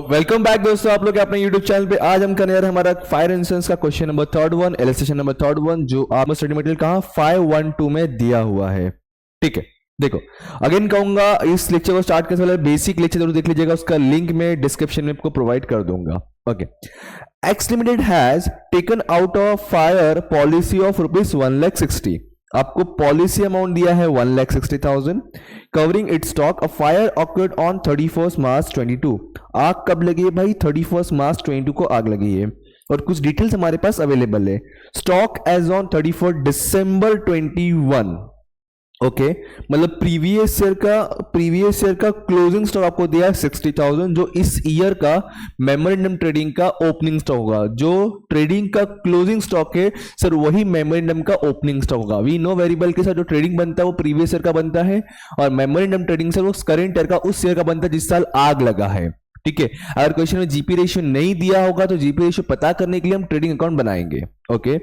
Welcome back दोस्तों, आप लोग अपने YouTube चैनल पे। आज हम करने जा रहे हैं हमारा फायर इंश्योरेंस का question number third one, illustration number third one, जो आपको स्टडी मटेरियल कहाँ 512 में दिया हुआ है। ठीक है, देखो अगेन कहूंगा इस लेक्चर को स्टार्ट करने से पहले बेसिक लेक्चर जरूर देख लीजिएगा, उसका लिंक मैं डिस्क्रिप्शन में आपको प्रोवाइड कर दूंगा। Okay, x limited has taken out of fire policy of ₹1,60,000। आपको पॉलिसी अमाउंट दिया है 1,60,000 covering it stock. A fire awkward on 31 मार्च 22। आग कब लगी है भाई? 31 मार्च 22 को आग लगी है और कुछ डिटेल्स हमारे पास अवेलेबल है। स्टॉक एज ऑन 31 दिसंबर 21। ओके, मतलब प्रीवियस ईयर का क्लोजिंग स्टॉक आपको दिया है 60,000, जो इस ईयर का मेमोरेंडम ट्रेडिंग का ओपनिंग स्टॉक होगा। जो ट्रेडिंग का क्लोजिंग स्टॉक है सर, वही मेमोरेंडम का ओपनिंग स्टॉक होगा। वी नो वेरी वेल के सर, जो ट्रेडिंग बनता है वो प्रीवियस ईयर का बनता है और मेमोरेंडम ट्रेडिंग सर वो करंट ईयर का, उस ईयर का बनता है जिस साल आग लगा है। ठीक है, अगर क्वेश्चन में जीपी रेशियो नहीं दिया होगा तो जीपी रेशियो पता करने के लिए हम ट्रेडिंग अकाउंट बनाएंगे। ओके,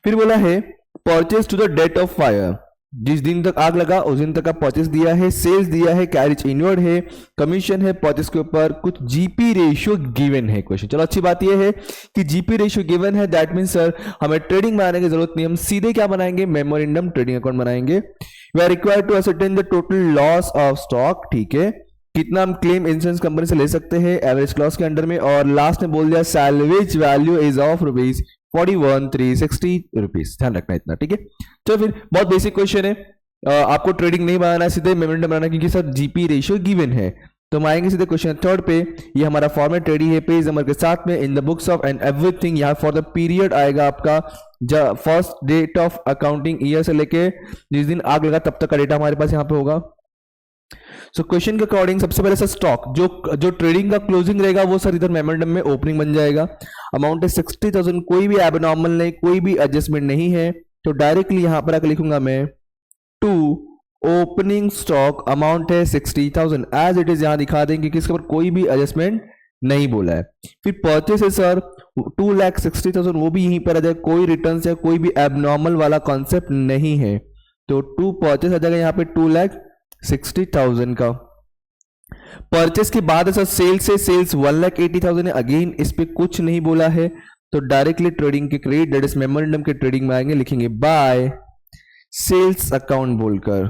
फिर बोला है purchase to the date of fire. जिस दिन तक आग लगा उस दिन तक का परचेस दिया है, सेल्स दिया है, कैरेज इनवर्ड है, कमीशन है, परचेस के ऊपर कुछ जीपी रेशियो गिवन है। क्वेश्चन, चलो अच्छी बात यह है कि जीपी रेशियो गिवन है, दैट मीन सर हमें ट्रेडिंग बनाने की जरूरत नहीं, हम सीधे क्या बनाएंगे? मेमोरेंडम ट्रेडिंग अकाउंट बनाएंगे। We are required to ascertain the total loss of stock. ठीक है, कितना हम क्लेम इंश्योरेंस कंपनी से ले सकते हैं एवरेज क्लॉज के अंडर में, और लास्ट में बोल दिया सैल्वेज वैल्यू इज ऑफ ₹41,360। ध्यान रखना इतना। ठीक है, तो फिर बहुत बेसिक क्वेश्चन है, आपको ट्रेडिंग नहीं बनाना, सीधे मेमोरेंडम बनाना, क्योंकि सर जीपी रेशियो गिवन है। तो हम आएंगे सीधे क्वेश्चन थर्ड पे। ये हमारा फॉर्मेट रेडी है पेज नंबर के साथ में, in the books of and everything. यहाँ फॉर द पीरियड आएगा आपका first date of accounting year से लेके जिस दिन आग लगा तब तक का डेटा हमारे पास यहाँ पे होगा। सो क्वेश्चन के अकॉर्डिंग सबसे पहले सर स्टॉक जो ट्रेडिंग का क्लोजिंग रहेगा वो सर इधर मेमोरेंडम में ओपनिंग बन जाएगा। अमाउंट है 60,000, कोई भी एबनॉर्मल नहीं, कोई भी एडजस्टमेंट नहीं है, तो डायरेक्टली यहां पर आकर लिखूंगा मैं टू ओपनिंग स्टॉक। अमाउंट है 60,000 एज इट इज, यहां दिखा देंगे कि इसके ऊपर कोई भी एडजस्टमेंट नहीं बोला है। फिर परचेस है सर 2,60,000, वो भी यहीं पर आ जाएगा, कोई रिटर्न या कोई भी एबनॉर्मल वाला कॉन्सेप्ट नहीं है, तो टू परचेस आ जाएगा यहाँ पे 2,60,000 का। परचेस के बाद सर सेल्स है, सेल्स 1,80,000 है, अगेन इस पे कुछ नहीं बोला है, तो डायरेक्टली ट्रेडिंग के क्रेडिट दैट इज मेमोरेंडम के ट्रेडिंग में आएंगे, लिखेंगे बाय सेल्स अकाउंट बोलकर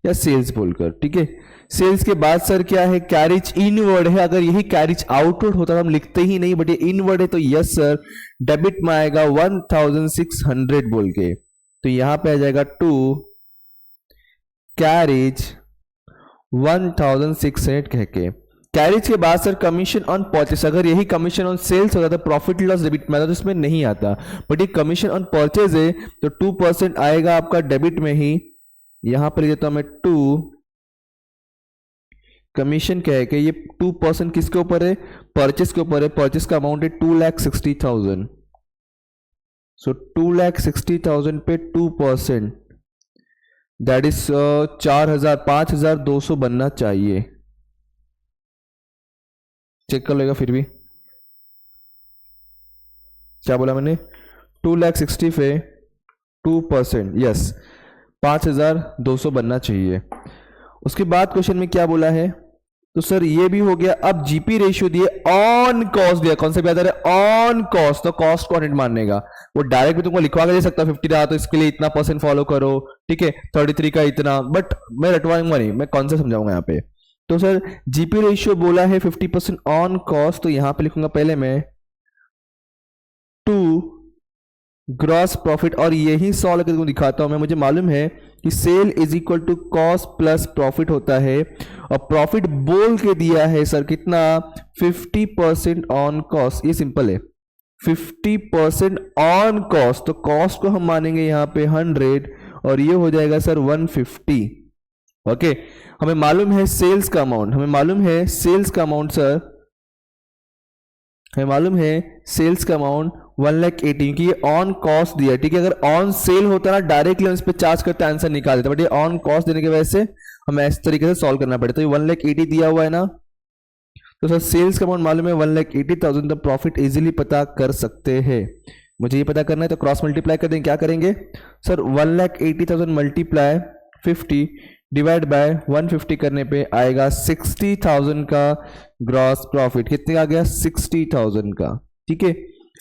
या सेल्स बोलकर। ठीक है, सेल्स के बाद सर क्या है? कैरेज इनवर्ड है। अगर यही कैरेज आउटवर्ड होता तो हम लिखते ही नहीं, बट ये इनवर्ड है तो यस सर डेबिट में आएगा 1,600 बोल के, तो यहां पे आ जाएगा टू कैरेज 1,600 कह के। कैरेज के बाद सर कमीशन ऑन परचेस, अगर यही कमीशन ऑन सेल्स होता तो प्रॉफिट लॉस डेबिट में आता, तो इसमें नहीं आता, बट ये कमीशन ऑन परचेज है तो 2% आएगा आपका डेबिट में ही। यहां पर देता हूं मैं टू कमीशन कह के, ये 2% किसके ऊपर है? परचेस के ऊपर है। परचेस का अमाउंट है 2,60,000, सो 2,60,000 पे 2% दैट इज 5,200 बनना चाहिए। चेक कर लेगा फिर भी क्या बोला मैंने? 2,60,000 पे 2%, यस 5,200 बनना चाहिए। उसके बाद क्वेश्चन में क्या बोला है? तो सर ये भी हो गया। अब जीपी रेशियो दिए, ऑन कॉस्ट दिया, कॉन्सेप्ट याद है ऑन कॉस्ट, तो कॉस्ट को 100 मानेगा। वो डायरेक्ट भी तुमको लिखवा के दे सकता है 50 रहा तो इसके लिए इतना % फॉलो करो, ठीक है, 33 का इतना, बट मैं रटवाऊंगा नहीं, मैं कॉन्सेप्ट समझाऊंगा यहाँ पे। तो सर जीपी रेशियो बोला है 50% ऑन कॉस्ट, तो यहां पे लिखूंगा पहले मैं टू ग्रॉस प्रॉफिट, और यही सॉल्व करके दिखाता हूं मैं। मुझे मालूम है कि sale is equal to cost plus profit होता है, और प्रॉफिट बोल के दिया है सर कितना? 50% ऑन कॉस्ट। ये सिंपल है, 50% ऑन कॉस्ट, तो कॉस्ट को हम मानेंगे यहाँ पे 100 और ये हो जाएगा सर 150। ओके, हमें मालूम है सेल्स का अमाउंट, हमें मालूम है सेल्स का अमाउंट सर, हमें मालूम है सेल्स का अमाउंट 1,80,000, क्योंकि ये ऑन कॉस्ट दिया है। ठीक है, अगर ऑन सेल होता ना डायरेक्टली हम इस पे चार्ज करते आंसर निकाल देते, बट ये ऑन कॉस्ट देने की वजह से हमें इस तरीके से सॉल्व करना पड़ेगा। तो ये 1,80,000 दिया हुआ है ना, तो सर सेल्स का अमाउंट मालूम है 1,80,000, तो प्रॉफिट इजीली पता कर सकते हैं। मुझे ये पता करना है तो क्रॉस मल्टीप्लाई कर देंगे। क्या करेंगे सर? 1,80,000 मल्टीप्लाई 50 डिवाइड बाय 150 करने पे आएगा 60,000 का ग्रॉस प्रॉफिट कितने का आ गया 60,000 का। ठीक है,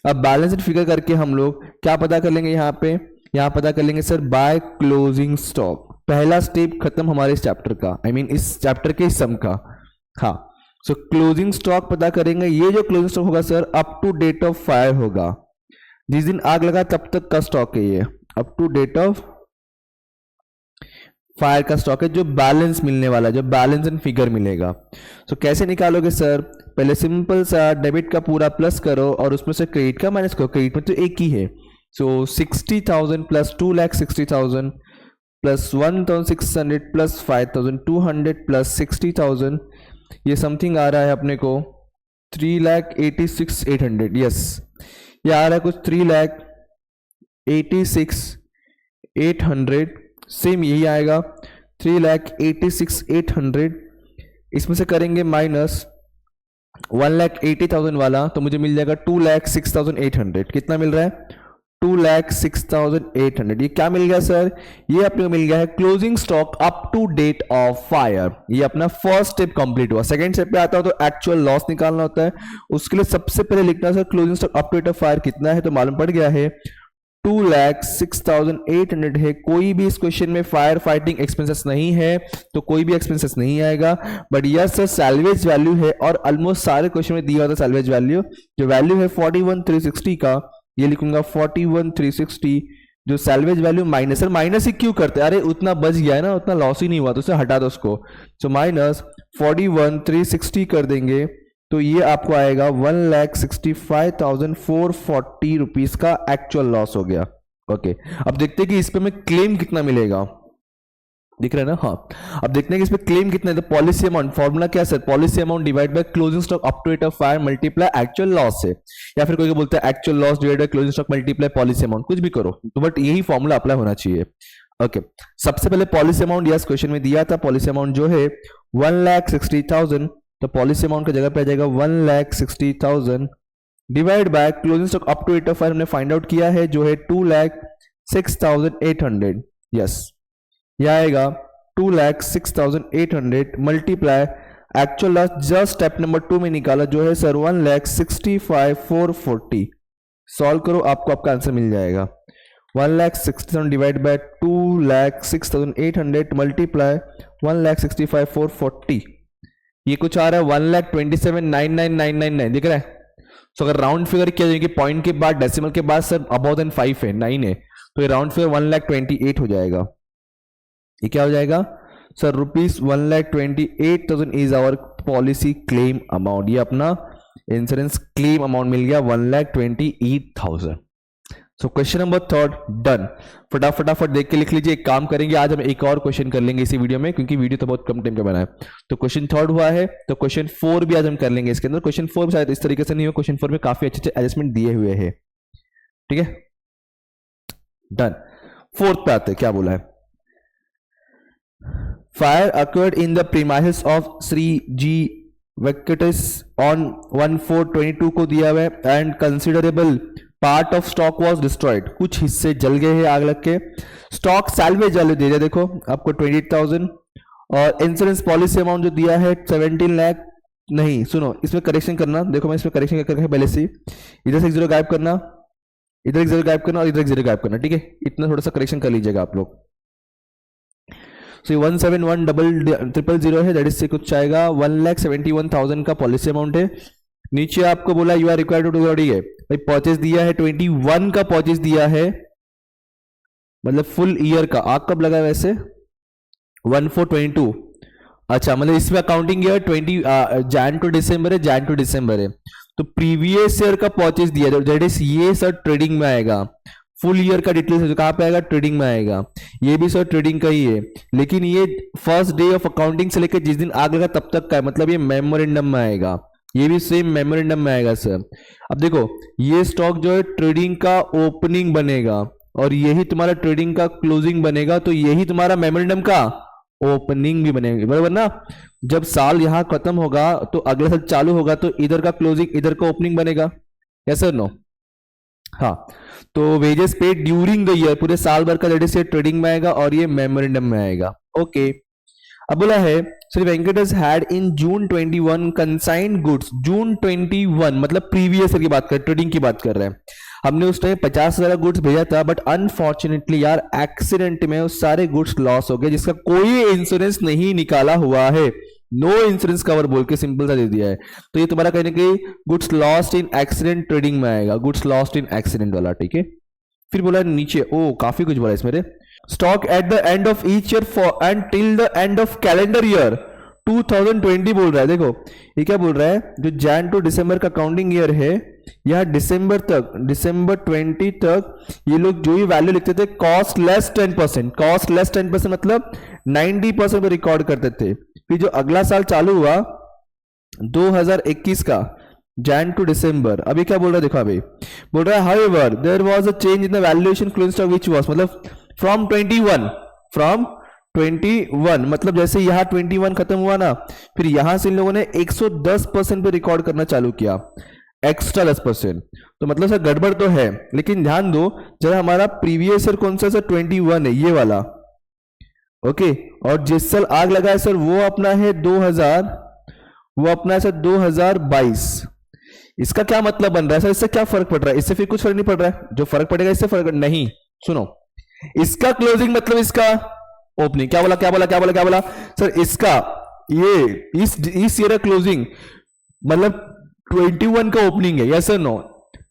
अब बैलेंस शीट फिगर करके हम लोग क्या पता कर लेंगे यहाँ पे, यहाँ पता कर लेंगे सर बाय क्लोजिंग स्टॉक। पहला स्टेप खत्म हमारे इस चैप्टर का, आई मीन इस चैप्टर के सम का। हाँ, सो क्लोजिंग स्टॉक पता करेंगे। ये जो क्लोजिंग स्टॉक होगा sir up to date of fire होगा, जिस दिन आग लगा तब तक का स्टॉक है ये, up to date of fire का स्टॉक है, जो बैलेंस मिलने वाला है, जो बैलेंस एंड फिगर मिलेगा। तो कैसे निकालोगे सर, पहले सिंपल सा डेबिट का पूरा प्लस करो और उसमें से क्रेडिट का माइनस करो, क्रेडिट में तो एक ही है। सो 60,000 प्लस 2,60,000 प्लस 1,600 प्लस 5,200 प्लस 60,000, ये समथिंग आ रहा है अपने को 3,86,800। यस, ये आ रहा है कुछ 3,86,800, सेम यही आएगा 3,86,800। इसमें से करेंगे माइनस 1,80,000 वाला, तो मुझे मिल जाएगा 2,06,800। कितना मिल रहा है 2,06,800। ये क्या मिल गया सर, ये अपने को मिल गया है closing stock up to date of fire. ये अपना फर्स्ट स्टेप कंप्लीट हुआ। सेकंड स्टेप पे आता हो तो एक्चुअल लॉस निकालना होता है, उसके लिए सबसे पहले लिखना sir closing stock up to date of fire कितना है, तो मालूम पड़ गया है 2,06,800 है। कोई भी इस क्वेश्चन में फायर फाइटिंग एक्सपेंसेस नहीं है तो कोई भी एक्सपेंसेस नहीं आएगा, but yes sir salvage value है, और ऑलमोस्ट सारे क्वेश्चन में दिया होता है सैल्वेज वैल्यू। जो वैल्यू है 41,360 का, ये लिखूंगा 41,360, जो salvage value minus. Sir minus ही क्यों करते हैं, अरे उतना बच गया है ना, उतना लॉस ही नहीं हुआ तो उसे हटा दो उसको। सो माइनस 41,360 कर देंगे तो ये आपको आएगा 1,65,440 रुपीज का एक्चुअल लॉस हो गया। ओके, अब देखते हैं कि इस पे में क्लेम कितना मिलेगा, दिख रहा है ना। हाँ, अब देखते हैं कि इस पे क्लेम कितना है। तो पॉलिसी अमाउंट फॉर्मूला क्या है sir, policy amount divide by closing stock up to date of fire multiply actual loss है, या फिर कोई बोलता है actual loss divide by closing stock multiply policy amount, कुछ भी करो तो बट यही फॉर्मूला अप्लाई होना चाहिए। ओके, सबसे पहले पॉलिसी अमाउंट यस क्वेश्चन में दिया था, पॉलिसी अमाउंट जो है 1,60,000, तो पॉलिसी अमाउंट की जगह पे आ जाएगा 1,60,000 divide by closing stock up to date of fire हमने फाइंड आउट किया है जो है 2,06,800। यस, यह आएगा 2,06,800 multiply actual loss just step number 2 में निकाला जो है सर 1,65,440। सॉल्व करो, आपको आपका आंसर मिल जाएगा 1,60,000 डिवाइड बाय 2,06,800 मल्टीप्लाई 1,65,440, ये कुछ आ रहा है 1,27,99,999, दिख रहा है। सो अगर राउंड फिगर किया जाए कि पॉइंट के बाद डेसिमल के बाद सर अबव देन 5 है, 9 है, तो ये राउंड फिगर 1,28,000 हो जाएगा। ये क्या हो जाएगा sir, rupees 1,28,000 is our policy claim amount. ये अपना इंश्योरेंस क्लेम अमाउंट मिल गया 1,28,000। So question number 3 done. फटाफट देख के लिख लीजिए। एक काम करेंगे, आज हम एक और क्वेश्चन कर लेंगे इसी वीडियो में, क्योंकि वीडियो तो बहुत कम टाइम का बना है। तो क्वेश्चन 3 हुआ है, तो क्वेश्चन 4 भी आज हम कर लेंगे इसके अंदर। क्वेश्चन 4 शायद इस तरीके से नहीं हो, क्वेश्चन 4 में काफी अच्छे एडजस्टमेंट दिए हुए हैं। ठीक है, डन। 4th पे आते हैं, क्या बोला है, fire occurred in the premises of Shri G Venkatesh on 1/4/22 को दिया हुआ है, and considerable part of stock was destroyed, कुछ हिस्से जल गए हैं आग लग के। स्टॉक सैल्वेज वैल्यू दे दिया देखो आपको 28,000, और इंश्योरेंस पॉलिसी अमाउंट जो दिया है 17 लाख। नहीं सुनो, इसमें करेक्शन करना, देखो मैं इसमें करेक्शन कर रखा पहले से, इधर से एक जीरो गायब करना, इधर एक जीरो गायब करना और इधर एक जीरो गायब करना। ठीक है, इतना थोड़ा सा करेक्शन कर लीजिएगा आप लोग। सो 171,000 है, दैट इज से कुछ आएगा 1,71,000 का पॉलिसी अमाउंट है। नीचे आपको बोला you are required to do है, भाई परचेज दिया है 21 का परचेज दिया है, मतलब फुल ईयर का। आग कब लगा है वैसे 1/4/22, अच्छा मतलब इसमें अकाउंटिंग ईयर 20 जैन टू दिसंबर है, जैन टू दिसंबर है, तो प्रीवियस ईयर का परचेज दिया है, दैट इज ये सर ट्रेडिंग में आएगा। फुल ईयर का डिटेल्स कहां पे आएगा, ट्रेडिंग में आएगा। ये भी सर ट्रेडिंग का ही है, लेकिन ये फर्स्ट डे ऑफ अकाउंटिंग से लेकर जिस दिन आग लगा तब तक का है, मतलब ये मेमोरेंडम में आएगा। ये भी सेम मेमोरेंडम में आएगा सर। अब देखो ये स्टॉक जो है ट्रेडिंग का ओपनिंग बनेगा और यही तुम्हारा ट्रेडिंग का क्लोजिंग बनेगा, तो यही तुम्हारा मेमोरेंडम का ओपनिंग भी बनेगा, बराबर ना। जब साल यहां खत्म होगा तो अगला साल चालू होगा, तो इधर का क्लोजिंग इधर का ओपनिंग बनेगा, यस सर नो। हाँ, तो wages paid during the year, पूरे साल भर का दैट इज ट्रेडिंग में आएगा और ये मेमोरेंडम में आएगा। ओके, अब बोला है Shri Venkatesh had in June 21 consigned goods, June 21 मतलब प्रीवियस ईयर की बात कर, ट्रेडिंग की बात कर रहे हैं, हमने उस टाइम 50,000 गुड्स भेजा था, बट अनफॉर्चुनेटली यार एक्सीडेंट में वो सारे गुड्स लॉस हो गए जिसका कोई इंश्योरेंस नहीं निकाला हुआ है, नो इंश्योरेंस कवर बोल के सिंपल सा दे दिया है। तो ये तुम्हारा कहीं ना कहीं goods lost in accident trading में आएगा, गुड्स लॉस्ट इन एक्सीडेंट वाला, ठीक है। फिर बोला नीचे, ओ काफी कुछ बोला इसमें, stock at the end of each year for and till the end of calendar year 2020 बोल रहा है। देखो ये क्या बोल रहा है, जो जैन टू दिसंबर का काउंटिंग ईयर है, यह दिसंबर तक, दिसंबर 20 तक ये लोग जो ही वैल्यू लिखते थे कॉस्ट लेस 10%, कॉस्ट लेस 10% मतलब 90% पे रिकॉर्ड करते थे। फिर जो अगला साल चालू हुआ 2021 का जैन टू दिसंबर, अभी क्या बोल रहा है देखो, अभी बोल रहा है however there was a change in the valuation closing stock which was, मतलब फ्रॉम 21 मतलब जैसे यहाँ 21 खत्म हुआ ना, फिर यहां से इन लोगों ने 110% पे रिकॉर्ड करना चालू किया, एक्स्ट्रा 10%। तो मतलब सर गड़बड़ तो है, लेकिन ध्यान दो जरा हमारा प्रीवियस ईयर कौन सा सर 21 है ये वाला, ओके। और जिस साल आग लगा है सर वो अपना है 2000, वो अपना है सर 2022। इसका क्या मतलब बन रहा है सर, इससे क्या फर्क पड़ रहा है, इससे फिर कुछ फर्क नहीं पड़ रहा है, जो फर्क पड़ेगा इससे फर्क नहीं। सुनो, इसका क्लोजिंग मतलब इसका ओपनिंग, क्या बोला क्या बोला क्या बोला क्या बोला सर, इसका ये इस ईयर क्लोजिंग मतलब 21 का ओपनिंग है, यस सर नो,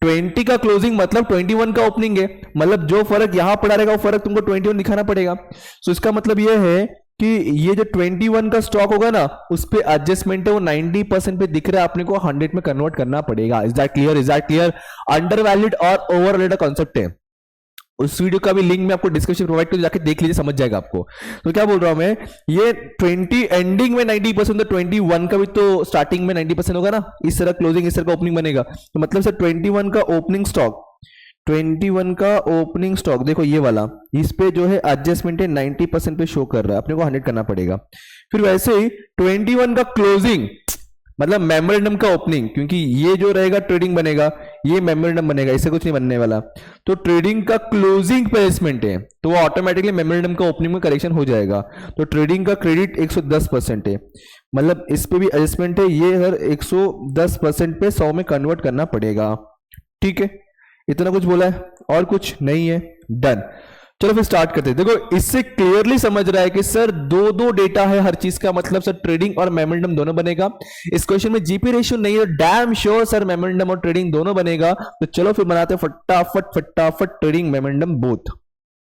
20 का क्लोजिंग मतलब 21 का ओपनिंग है, मतलब जो फर्क यहां पड़ा रहेगा वो फर्क तुमको 21 दिखाना पड़ेगा। सो इसका मतलब ये है कि ये जो 21 का स्टॉक होगा ना उस पे एडजस्टमेंट है वो 90% पे दिख रहा है, अपने को 100 में कन्वर्ट करना पड़ेगा। Is that clear, is that clear? Under valid और ओवर वैलिड का कॉन्सेप्ट है, उस वीडियो का भी लिंक मैं आपको डिस्क्रिप्शन प्रोवाइड कर, जाके देख लीजिए, समझ जाएगा आपको। तो क्या बोल रहा हूं मैं, ये 20 एंडिंग में 90%, तो 21 का भी तो स्टार्टिंग में 90% होगा ना, इस तरह क्लोजिंग इस तरह का ओपनिंग बनेगा। तो मतलब सर 21 का ओपनिंग स्टॉक, 21 का ओपनिंग स्टॉक देखो ये वाला, इस पे जो है एडजस्टमेंट है 90% पे शो कर रहा है, अपने को 100 करना पड़ेगा। फिर वैसे ही 21 का क्लोजिंग मतलब मेमोरेंडम का ओपनिंग, क्योंकि ये जो रहेगा ट्रेडिंग बनेगा, ये मेमोरेंडम बनेगा, इससे कुछ नहीं बनने वाला। तो ट्रेडिंग का क्लोजिंग प्लेसमेंट है तो वो ऑटोमेटिकली मेमोरेंडम का ओपनिंग में करेक्शन हो जाएगा। तो ट्रेडिंग का क्रेडिट 110% है, मतलब इस पे भी एडजस्टमेंट है, ये हर 110% पे 100 में कन्वर्ट करना पड़ेगा, ठीक है। इतना कुछ बोला है और कुछ नहीं है, डन। चलो फिर स्टार्ट करते हैं। देखो इससे क्लियरली समझ रहा है कि सर दो दो डेटा है हर चीज का, मतलब सर ट्रेडिंग और मेमोरेंडम दोनों बनेगा। इस क्वेश्चन में जीपी रेशियो नहीं है, डैम श्योर सर मेमोरेंडम और ट्रेडिंग दोनों बनेगा। तो चलो फिर बनाते हैं फटाफट फटाफट ट्रेडिंग मेमोरेंडम बोथ,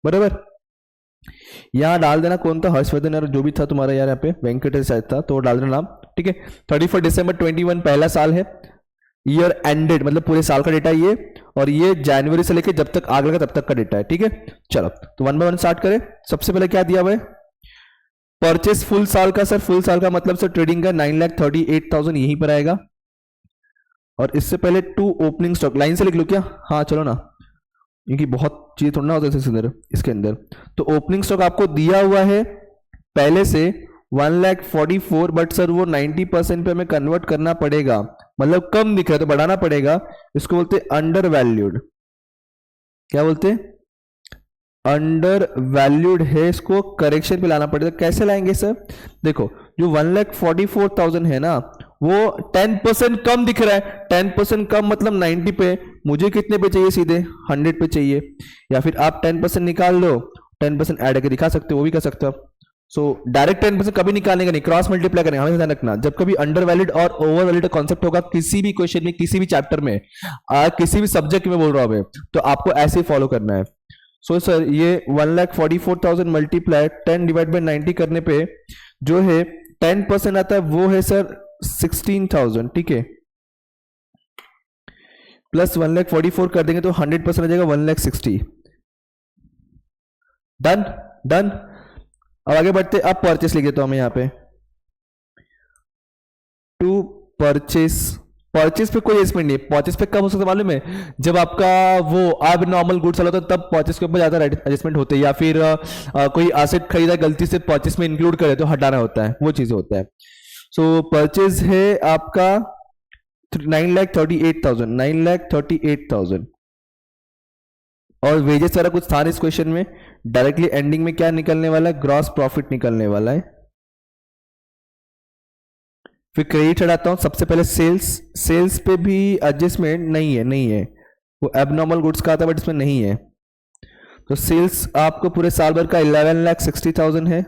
बराबर। यहां डाल देना कौन था, हर्षवर्धन यार जो भी था तुम्हारा यार, यहाँ पे वेंकटेश शायद था, तो डाल देना नाम, ठीक है। 31 दिसंबर 21 पहला साल है, ईयर एंडेड मतलब पूरे साल का डेटा ये, और ये जनवरी से लेकर जब तक आग लगा तब तक का डेटा है, ठीक है। चलो तो 1 बाय 1 स्टार्ट करें। सबसे पहले क्या दिया हुआ है, परचेस फुल साल का, सर फुल साल का मतलब सर ट्रेडिंग का 9,38,000 यहीं पर आएगा। और इससे पहले 2 ओपनिंग स्टॉक, लाइन से लिख लो क्या, हाँ चलो ना, क्योंकि बहुत चीज थोड़ा ना होता है इसके अंदर। तो ओपनिंग स्टॉक आपको दिया हुआ है पहले से 1,44,000, बट सर वो 90% पे हमें कन्वर्ट करना पड़ेगा, मतलब कम दिख रहा है तो बढ़ाना पड़ेगा। इसको बोलते अंडर वैल्यूड, क्या बोलते अंडर वैल्यूड है, इसको करेक्शन पे लाना पड़ेगा। कैसे लाएंगे सर, देखो जो 1,44,000 है ना वो 10% कम दिख रहा है, 10% कम मतलब 90 पे, मुझे कितने पे चाहिए, सीधे 100 पे चाहिए। या फिर आप 10% निकाल लो, 10% ऐड करके दिखा सकते हो, वो भी कर सकते हो आप। सो डायरेक्ट 10% कभी निकालने का नहीं, क्रॉस मल्टीप्लाई करेंगे, हमें ध्यान रखना। जब कभी अंडर वैलिड और ओवर वैलिड कॉन्सेप्ट होगा किसी भी क्वेश्चन में, किसी भी चैप्टर में, किसी भी सब्जेक्ट में बोल रहा हूं, तो आपको ऐसे ही फॉलो करना है। सो सर ये 1,44,000 मल्टीप्लाई 10 डिवाइड बाई 90 करने पे जो है 10% आता है, वो है सर 16,000, ठीक है। प्लस 1,44,000 कर देंगे तो 100% आ जाएगा 1,60,000। Done done. अब आगे बढ़ते, अब परचेस लिख देता हूं मैं यहाँ पे, टू परचेस। परचेस पे कोई एडजस्टमेंट नहीं है, परचेस पे कब हो सकता है मालूम है, जब आपका वो अब नॉर्मल गुड्स वाला होता है तब परचेस के ऊपर ज्यादा एडजस्टमेंट होते हैं, या फिर कोई एसेट खरीदा गलती से परचेस में इंक्लूड करे तो हटाना होता है, वो चीजें होता है। सो परचेस है आपका 9,38,000, 9,38,000। और वेजेस वाला कुछ था इस क्वेश्चन में, डायरेक्टली एंडिंग में क्या निकलने वाला है, ग्रॉस प्रॉफिट निकलने वाला है, फिर क्रेडिट हटाता हूँ, सबसे पहले सेल्स, सेल्स पे भी एडजस्टमेंट नहीं है, वो एबनॉर्मल गुड्स का आता है बट इसमें नहीं है। तो सेल्स आपको पूरे साल भर का 11,60,000 है।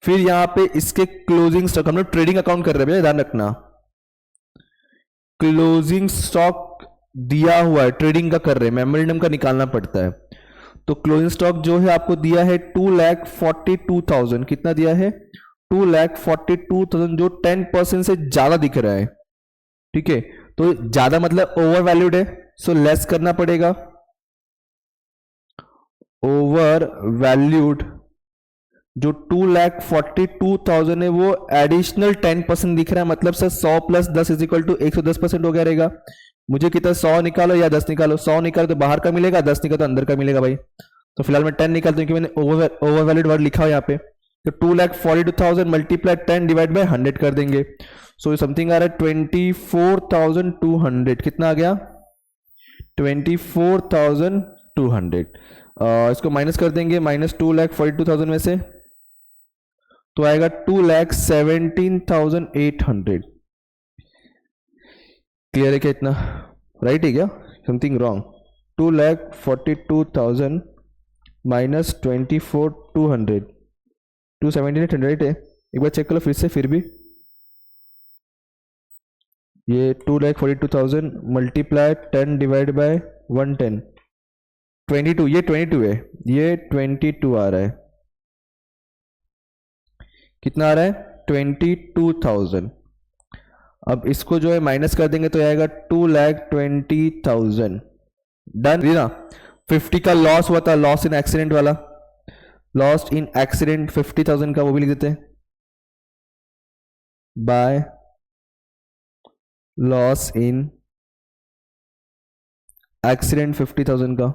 फिर यहां पे इसके क्लोजिंग स्टॉक, हम लोग ट्रेडिंग अकाउंट कर रहे हैं भैया, ध्यान रखना, क्लोजिंग स्टॉक दिया हुआ है, ट्रेडिंग का कर रहे हैं, मेमोरेंडम का निकालना पड़ता है। तो क्लोजिंग स्टॉक जो है आपको दिया है 2,42,000, कितना दिया है 2,42,000, जो 10% से ज्यादा दिख रहा है, ठीक है। तो ज्यादा मतलब ओवर वैल्यूड है, सो लेस करना पड़ेगा, ओवर वैल्यूड जो 2,42,000 है वो एडिशनल 10% दिख रहा है, मतलब sir 100 plus 10 is equal to 110% हो गया रहेगा। मुझे कितना 100 निकालो या 10 निकालो, 100 निकालो तो बाहर का मिलेगा, 10 निकालो तो अंदर का मिलेगा भाई। तो फिलहाल मैं 10 निकालता हूँ क्योंकि मैंने ओवर वैल्यूड वर्ड लिखा हो यहाँ पे। तो 2,42,000 मल्टीप्लाई 10 डिवाइड बाय 100 कर देंगे, सो समथिंग आ रहा है 24,200, कितना आ गया 24,200। इसको माइनस कर देंगे, माइनस 2,42,000 में से, तो आएगा 2,17,800। क्लियर है क्या इतना, राइट है क्या, समथिंग रॉन्ग, 2,42,000 माइनस 24,200, 2,17,800 है। एक बार चेक कर लो फिर से, फिर भी ये 2,42,000 मल्टीप्लाई 10 डिवाइड बाय 110, 22, ये 22 है, ये 22 आ रहा है, कितना आ रहा है 22,000। अब इसको जो है माइनस कर देंगे तो आएगा 2,20,000, डन ना। 50 का लॉस हुआ था, लॉस इन एक्सीडेंट वाला, लॉस्ट इन एक्सीडेंट 50,000 का, वो भी लिख देते हैं बाय लॉस इन एक्सीडेंट 50,000 का।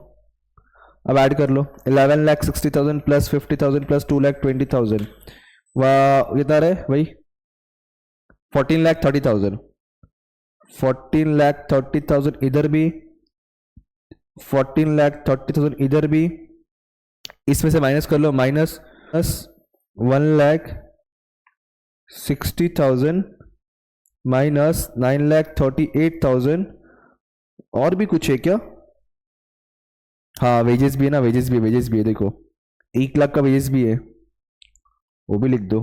अब ऐड कर लो 11,60,000 प्लस 50,000 प्लस 2,20,000, वाह कितना रहे भाई 14,30,000, 14,30,000 इधर भी, 14,30,000 इधर भी, इसमें से माइनस कर लो, माइनस 1,60,000 माइनस 9,38,000, और भी कुछ है क्या, हाँ वेजेस भी है ना, वेजेस भी है, देखो 1 लाख का वेजेस भी है, वो भी लिख दो।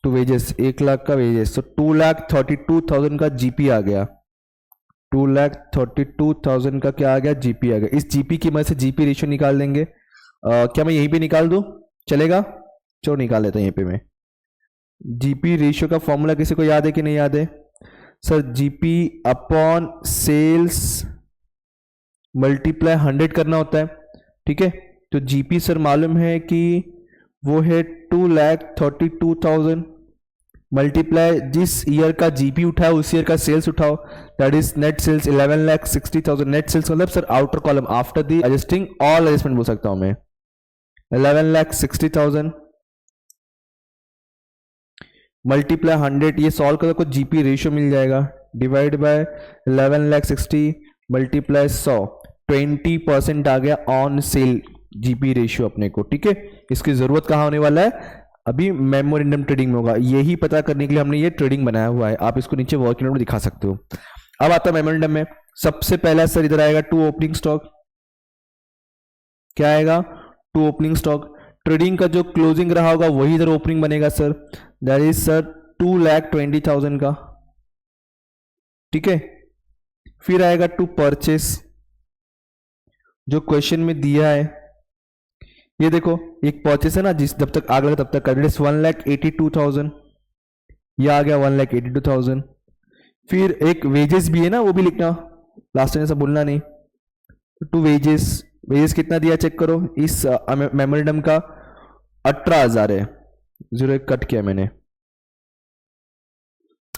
टू वेजेस 1 लाख का वेजेस, तो 2,32,000 का जीपी आ गया, 2,32,000 का क्या आ गया, जीपी आ गया। इस जीपी की मदद से जीपी रेशियो निकाल देंगे। क्या मैं यहीं पे निकाल दूं, चलेगा, चलो निकाल लेता हूं यहीं पे मैं। जीपी रेशियो का फॉर्मूला किसी को याद है कि नहीं याद है, sir GP upon sales multiply 100 करना होता है, ठीक है। तो जीपी सर मालूम है कि वो है 2,32,000 मल्टीप्लाई जिस ईयर का जीपी उठाओ उस ईयर का सेल्स उठाओ, that is net sales 11,60,000। Net sales मतलब sir outer column after the adjusting all adjustment बोल सकता हूं मैं, 11,60,000 मल्टीप्लाई 100, ये सॉल्व करो, कुछ जीपी रेशियो मिल जाएगा, डिवाइड बाय 11,60 मल्टीप्लाई 100, 20% आ गया ऑन सेल जीपी रेशियो अपने को, ठीक है। इसकी जरूरत कहां होने वाला है, अभी मेमोरेंडम ट्रेडिंग में होगा, यही पता करने के लिए हमने ये ट्रेडिंग बनाया हुआ है, आप इसको नीचे वर्किंग नोट में दिखा सकते हो। अब आता है मेमोरेंडम में, सबसे पहला सर इधर आएगा 2 ओपनिंग स्टॉक, क्या आएगा 2 ओपनिंग स्टॉक, ट्रेडिंग का जो क्लोजिंग रहा होगा वही इधर ओपनिंग बनेगा सर, दैट इज सर 2,20,000 का, ठीक है। फिर आएगा टू परचेस, जो क्वेश्चन में दिया है, ये देखो एक परचेस है ना, जिस जब तक आग लगा तब तक कर, 1,82,000, ये आ गया 1,82,000। फिर एक वेजेस भी है ना, वो भी लिखना, लास्ट टाइम ऐसा बोलना नहीं। टू वेजेस, वेजेस कितना दिया चेक करो, इस मेमोरेंडम का 18,000 है, 0 कट किया मैंने,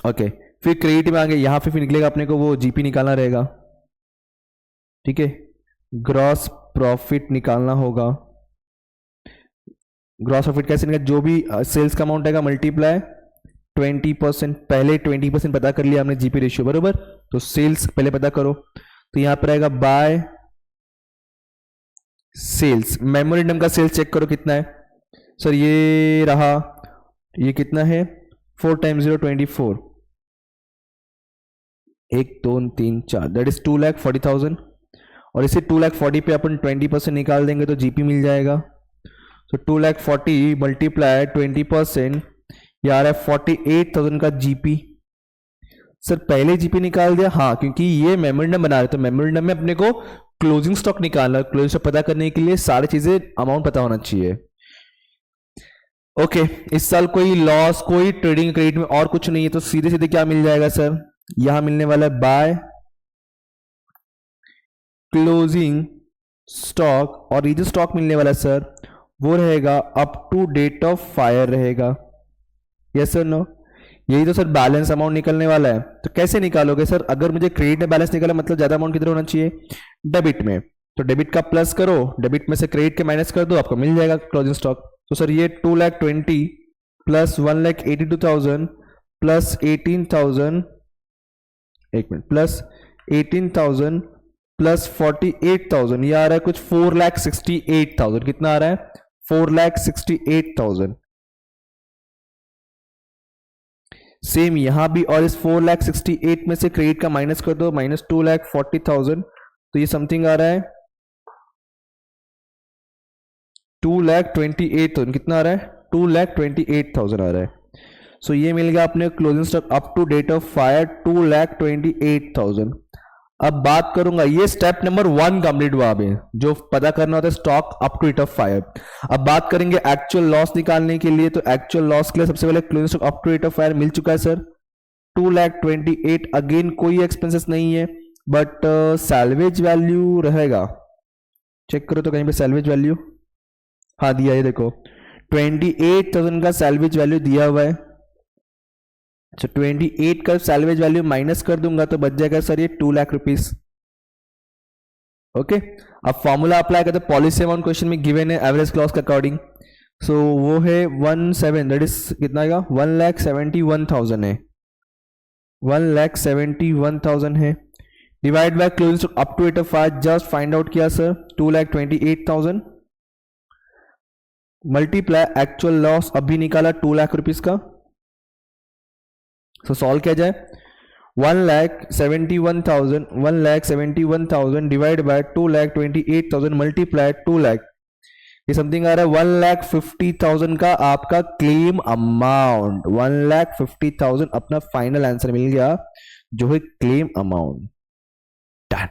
ओके। फिर क्रेडिट में आ गए, यहां फिर निकलेगा अपने को वो जीपी निकालना रहेगा, ठीक है, ग्रॉस प्रॉफिट निकालना होगा। ग्रॉस प्रॉफिट कैसे निकाल, जो भी सेल्स का अमाउंट आएगा मल्टीप्लाई 20%, पहले 20% पता कर लिया हमने जीपी रेशियो बरोबर, तो सेल्स पहले पता करो, तो यहां पर आएगा बाय सेल्स, मेमोरेंडम का सेल्स चेक करो कितना है सर, ये रहा, ये कितना है 4 टाइम्स 0 24, 1 2 3 4, दैट इज 2,40,000। और इसे 2,40,000 पे अपन 20% निकाल देंगे तो जीपी मिल जाएगा। तो 2,40,000 मल्टीप्लाई 20%, ये आ रहा है 48,000 का जीपी। सर पहले जीपी निकाल दिया, हाँ, क्योंकि ये मेमोरेंडम बना रहे, तो मेमोरेंडम में अपने को क्लोजिंग स्टॉक निकालना, क्लोजिंग स्टॉक पता करने के लिए सारी चीजें अमाउंट पता होना चाहिए। ओके, इस साल कोई लॉस, कोई ट्रेडिंग क्रेडिट में और कुछ नहीं है, तो सीधे सीधे क्या मिल जाएगा सर, यहां मिलने वाला है बाय क्लोजिंग स्टॉक, और ये जो स्टॉक मिलने वाला है सर वो रहेगा up to date of fire रहेगा। यस सर नो, यही तो सर बैलेंस अमाउंट निकलने वाला है। तो कैसे निकालोगे सर, अगर मुझे क्रेडिट में बैलेंस निकाला मतलब ज्यादा अमाउंट किधर होना चाहिए, डेबिट में, तो डेबिट का प्लस करो, डेबिट में से क्रेडिट के माइनस कर दो, आपको मिल जाएगा क्लोजिंग स्टॉक। तो सर ये 2,20,000 प्लस 1,82,000 प्लस 18,000, एक मिनट, प्लस 18,000 प्लस 48,000, ये आ रहा है कुछ 4,68,000। कितना आ रहा है 4,68,000। सेम यहां भी, और इस 4,68,000 में से क्रेडिट का माइनस कर दो, माइनस 2,40,000, तो ये समथिंग आ रहा है 2,28,000। कितना आ रहा है 2,28,000 आ रहा है। सो ये मिल गया अपने closing stock up to date of fire 2,28,000। अब बात करूंगा, ये स्टेप नंबर 1 कंप्लीट हुआ अभी, जो पता करना होता है stock up to date of fire. अब बात करेंगे एक्चुअल लॉस निकालने के लिए, तो एक्चुअल लॉस के लिए सबसे पहले closing stock up to date of fire मिल चुका है सर 2,28,000। अगेन कोई एक्सपेंसेस नहीं है, बट सैल्वेज वैल्यू रहेगा, चेक करो तो कहीं पे सैल्वेज वैल्यू, हाँ दिया है, देखो 28,000 का सैल्वेज वैल्यू दिया हुआ है। अच्छा 28 का सैल्वेज वैल्यू माइनस कर दूंगा तो बच जाएगा सर ये 2 लाख रुपीस। ओके, अब फॉर्मूला अप्लाई करते, पॉलिसी अमाउंट क्वेश्चन में गिवन है एवरेज क्लॉज के अकॉर्डिंग, सो वो है 17, दैट इज कितना आएगा 1,71,000 है, 1,71,000 है, divide by closing stock up to date of fire, just find out किया सर 2,28,000 मल्टीप्लाई एक्चुअल लॉस अभी निकाला 2 लाख रुपीस का। सो सॉल्व किया जाए, 1,71,000 डिवाइड बाय 2,28,000 मल्टीप्लाई 2 लाख, ये समथिंग आ रहा है 1,50,000 का आपका क्लेम अमाउंट। 1,50,000 अपना फाइनल आंसर मिल गया, जो है claim amount. Done,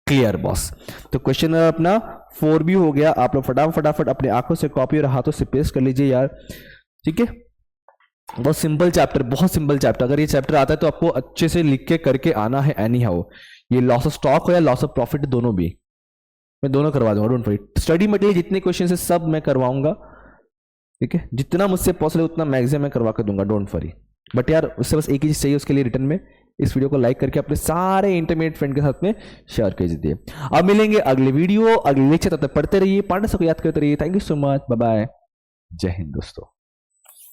clear boss. तो क्वेश्चन अपना 4 भी हो गया, आप लोग फटाफट अपने आंखों से कॉपी और हाथों से पेस्ट कर लीजिए यार, ठीक है। बहुत सिंपल चैप्टर, बहुत सिंपल चैप्टर। अगर ये चैप्टर आता है तो आपको अच्छे से लिख के करके आना है एनी हाउ, ये लॉस ऑफ स्टॉक हो या लॉस ऑफ प्रॉफिट, दोनों भी मैं दोनों करवा दूंगा, डोंट वरी। स्टडी मटेरियल जितने क्वेश्चन है सब मैं करवाऊंगा, ठीक है, जितना मुझसे पॉसिबल उतना मैक्सिमम मैं करवा कर दूंगा, डोंट वरी। बट यार उससे बस एक ही चीज चाहिए, उसके लिए रिटर्न में इस वीडियो को लाइक करके अपने सारे इंटरमीडिएट फ्रेंड के साथ में शेयर कर दीजिए। अब मिलेंगे अगले वीडियो, अगले लेक्चर, तब तक पढ़ते रहिए, पांडे को याद करते रहिए। Thank you so much, bye bye, जय हिंद दोस्तों।